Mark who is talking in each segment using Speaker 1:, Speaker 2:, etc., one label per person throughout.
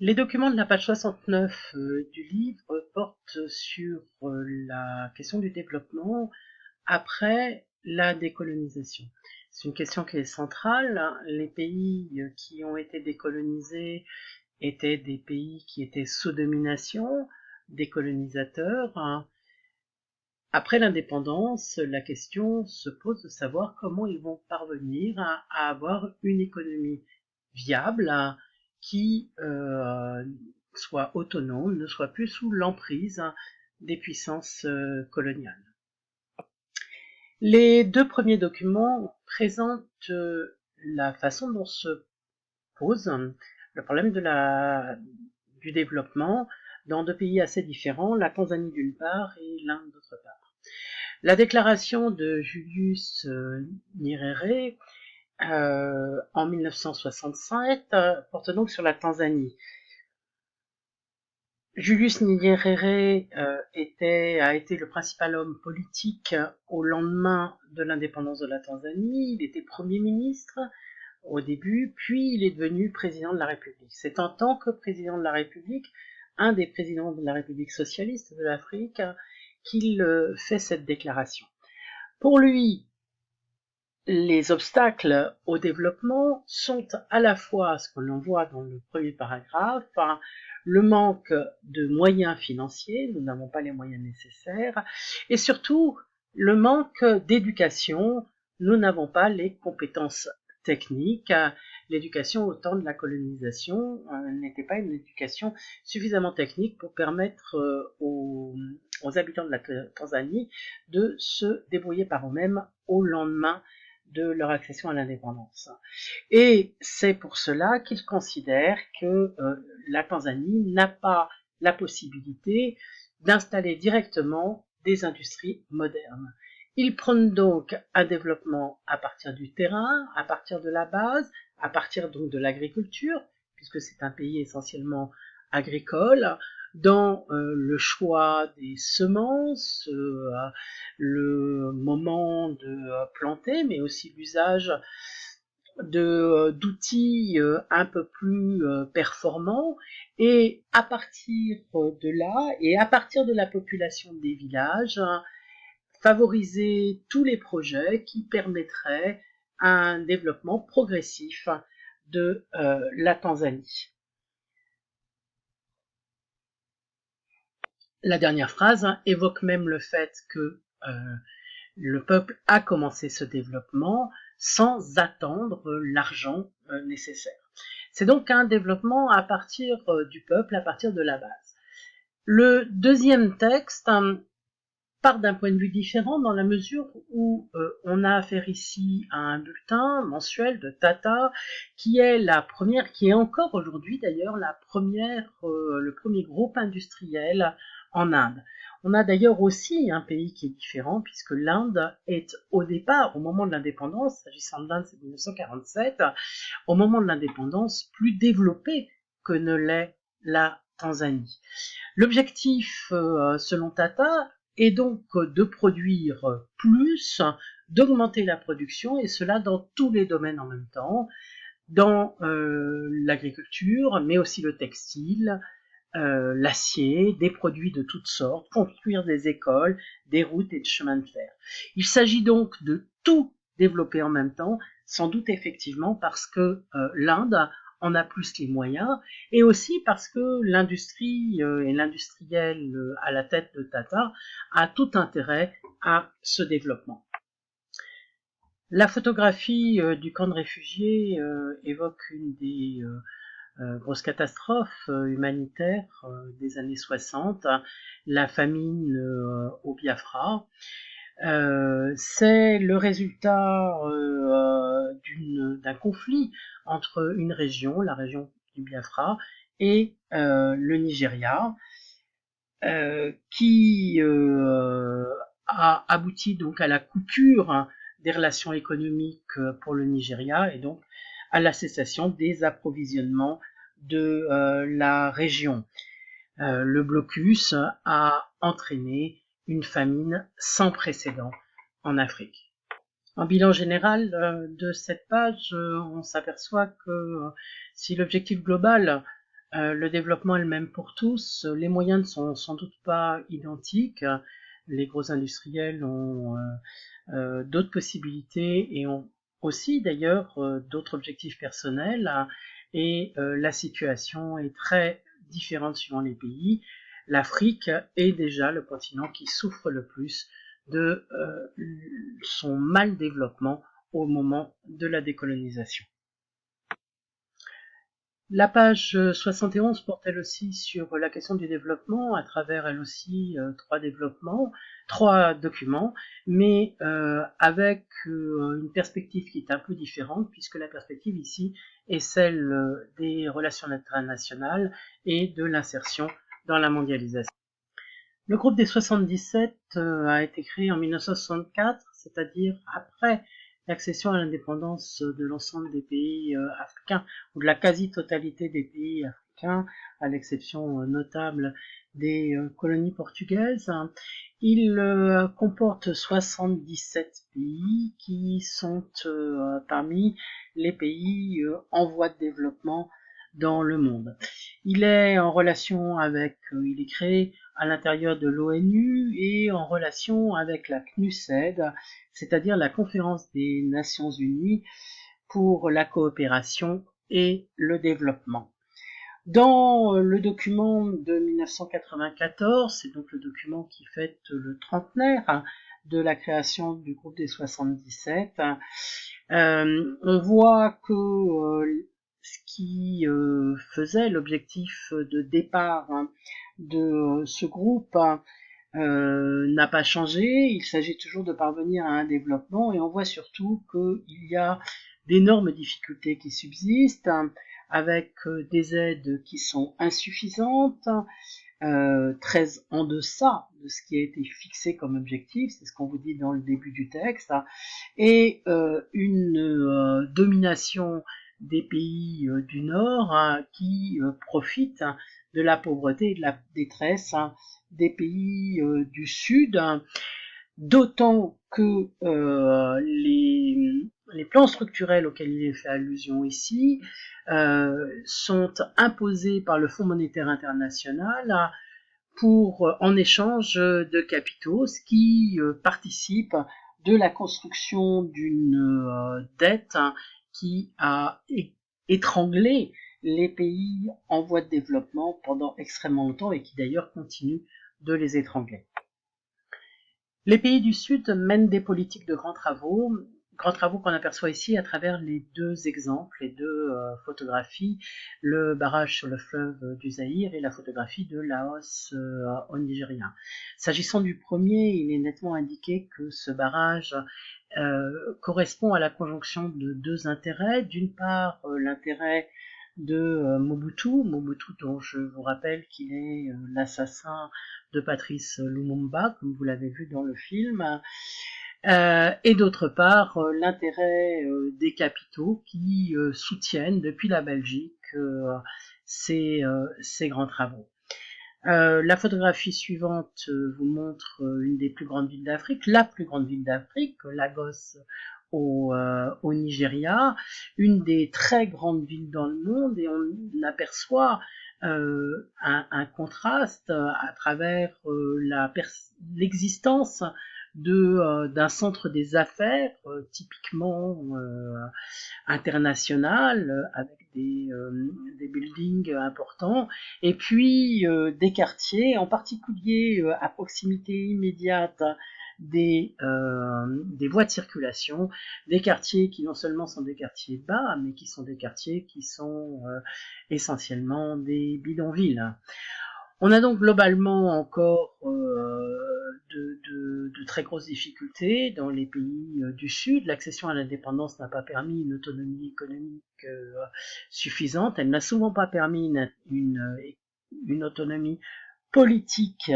Speaker 1: Les documents de la page 69 du livre portent sur la question du développement après la décolonisation. C'est une question qui est centrale. Les pays qui ont été décolonisés étaient des pays qui étaient sous domination, décolonisateurs. Après l'indépendance, la question se pose de savoir comment ils vont parvenir à avoir une économie viable qui soit autonome, ne soit plus sous l'emprise des puissances coloniales. Les deux premiers documents présentent la façon dont se pose le problème du développement dans deux pays assez différents, la Tanzanie d'une part et l'Inde d'autre part. La déclaration de Julius Nyerere en 1967 porte donc sur la Tanzanie. Julius Nyerere a été le principal homme politique au lendemain de l'indépendance de la Tanzanie. Il était Premier ministre au début, puis il est devenu président de la République. C'est en tant que président de la République, un des présidents de la République socialiste de l'Afrique, qu'il fait cette déclaration. Pour lui, les obstacles au développement sont à la fois, ce que l'on voit dans le premier paragraphe, le manque de moyens financiers, nous n'avons pas les moyens nécessaires, et surtout le manque d'éducation, nous n'avons pas les compétences techniques. L'éducation au temps de la colonisation n'était pas une éducation suffisamment technique pour permettre aux habitants de la Tanzanie de se débrouiller par eux-mêmes au lendemain de leur accession à l'indépendance. Et c'est pour cela qu'ils considèrent que la Tanzanie n'a pas la possibilité d'installer directement des industries modernes. Ils prônent donc un développement à partir du terrain, à partir de la base, à partir donc de l'agriculture, puisque c'est un pays essentiellement agricole, dans le choix des semences, le moment de planter, mais aussi l'usage d'outils un peu plus performants, et à partir de là, et à partir de la population des villages, favoriser tous les projets qui permettraient un développement progressif de la Tanzanie. La dernière phrase évoque même le fait que le peuple a commencé ce développement sans attendre l'argent nécessaire. C'est donc un développement à partir du peuple, à partir de la base. Le deuxième texte part d'un point de vue différent dans la mesure où on a affaire ici à un bulletin mensuel de Tata qui est la première, qui est encore aujourd'hui d'ailleurs la première, le premier groupe industriel en Inde. On a d'ailleurs aussi un pays qui est différent puisque l'Inde est au départ, au moment de l'indépendance, s'agissant de l'Inde c'est 1947, au moment de l'indépendance plus développée que ne l'est la Tanzanie. L'objectif, selon Tata, est donc de produire plus, d'augmenter la production, et cela dans tous les domaines en même temps, dans l'agriculture, mais aussi le textile, l'acier, des produits de toutes sortes, construire des écoles, des routes et des chemins de fer. Il s'agit donc de tout développer en même temps, sans doute effectivement parce que l'Inde en a plus les moyens, et aussi parce que l'industrie et l'industriel à la tête de Tata a tout intérêt à ce développement. La photographie du camp de réfugiés évoque une des grosse catastrophe humanitaire des années 60, la famine au Biafra. C'est le résultat d'un conflit entre une région, la région du Biafra, et le Nigeria, qui a abouti donc à la coupure des relations économiques pour le Nigeria et donc à la cessation des approvisionnements de la région. Le blocus a entraîné une famine sans précédent en Afrique. En bilan général de cette page, on s'aperçoit que si l'objectif global Le développement est le même pour tous. Les moyens ne sont sans doute pas identiques. Les gros industriels ont d'autres possibilités et ont aussi d'ailleurs d'autres objectifs personnels. Et la situation est très différente suivant les pays. L'Afrique est déjà le continent qui souffre le plus de son mal développement au moment de la décolonisation. La page 71 porte elle aussi sur la question du développement, à travers elle aussi trois documents, mais avec une perspective qui est un peu différente, puisque la perspective ici est celle des relations internationales et de l'insertion dans la mondialisation. Le groupe des 77 a été créé en 1964, c'est-à-dire après l'accession à l'indépendance de l'ensemble des pays africains, ou de la quasi-totalité des pays africains, à l'exception notable des colonies portugaises. Il comporte 77 pays qui sont parmi les pays en voie de développement dans le monde. Il est en relation avec, il est créé à l'intérieur de l'ONU et en relation avec la CNUSED, c'est-à-dire la Conférence des Nations Unies pour la coopération et le développement. Dans le document de 1994, c'est donc le document qui fête le trentenaire de la création du groupe des 77, on voit que ce qui faisait l'objectif de départ de ce groupe n'a pas changé. Il s'agit toujours de parvenir à un développement et on voit surtout qu'il y a d'énormes difficultés qui subsistent avec des aides qui sont insuffisantes, très en deçà de ce qui a été fixé comme objectif, c'est ce qu'on vous dit dans le début du texte, et une domination des pays du Nord qui profitent de la pauvreté et de la détresse des pays du Sud, d'autant que les plans structurels auxquels il est fait allusion ici sont imposés par le Fonds monétaire international en échange de capitaux, ce qui participe de la construction d'une dette qui a étranglé les pays en voie de développement pendant extrêmement longtemps et qui d'ailleurs continue de les étrangler. Les pays du Sud mènent des politiques de grands travaux qu'on aperçoit ici à travers les deux exemples, les deux photographies, le barrage sur le fleuve du Zaïre et la photographie de Laos au Nigeria. S'agissant du premier, il est nettement indiqué que ce barrage correspond à la conjonction de deux intérêts. D'une part, l'intérêt de Mobutu dont je vous rappelle qu'il est l'assassin de Patrice Lumumba, comme vous l'avez vu dans le film, et d'autre part l'intérêt des capitaux qui soutiennent depuis la Belgique ces grands travaux. La photographie suivante vous montre une des plus grandes villes d'Afrique, la plus grande ville d'Afrique, Lagos au Nigeria, une des très grandes villes dans le monde, et on aperçoit un contraste à travers l'existence d'un centre des affaires typiquement international avec des buildings importants et puis des quartiers, en particulier à proximité immédiate des voies de circulation, des quartiers qui non seulement sont des quartiers bas, mais qui sont des quartiers qui sont essentiellement des bidonvilles. On a donc globalement encore de très grosses difficultés dans les pays du Sud. L'accession à l'indépendance n'a pas permis une autonomie économique suffisante. Elle n'a souvent pas permis une autonomie politique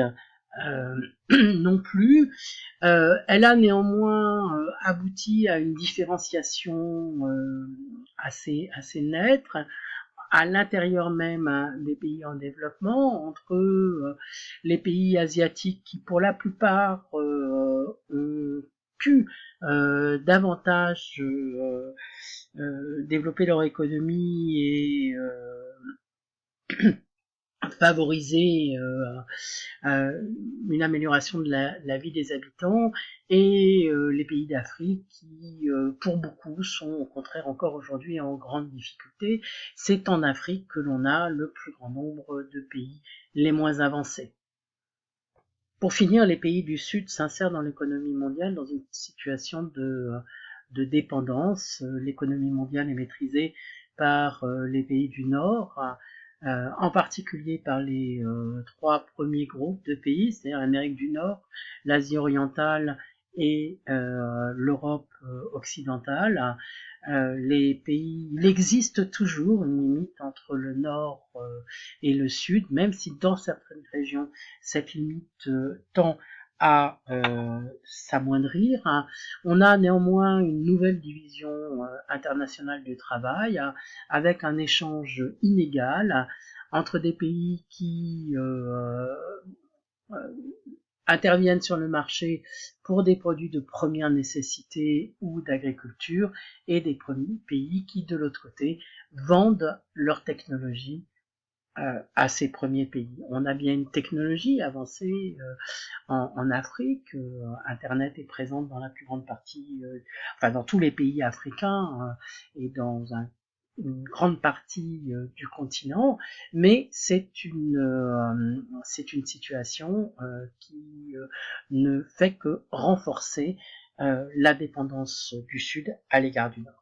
Speaker 1: non plus. Elle a néanmoins abouti à une différenciation assez nette à l'intérieur même des pays en développement, entre les pays asiatiques qui pour la plupart ont pu davantage développer leur économie favoriser une amélioration de la vie des habitants, et les pays d'Afrique qui, pour beaucoup, sont au contraire encore aujourd'hui en grande difficulté. C'est en Afrique que l'on a le plus grand nombre de pays les moins avancés. Pour finir, les pays du Sud s'insèrent dans l'économie mondiale dans une situation de dépendance. L'économie mondiale est maîtrisée par les pays du Nord, en particulier par les trois premiers groupes de pays, c'est-à-dire l'Amérique du Nord, l'Asie orientale et l'Europe occidentale. Il existe toujours une limite entre le Nord et le Sud, même si dans certaines régions cette limite tend à s'amoindrir. On a néanmoins une nouvelle division internationale du travail, avec un échange inégal entre des pays qui interviennent sur le marché pour des produits de première nécessité ou d'agriculture, et des pays qui, de l'autre côté, vendent leur technologie à ces premiers pays. On a bien une technologie avancée en Afrique. Internet est présente dans la plus grande partie, enfin dans tous les pays africains, et dans une grande partie du continent, mais c'est une situation qui ne fait que renforcer la dépendance du Sud à l'égard du Nord.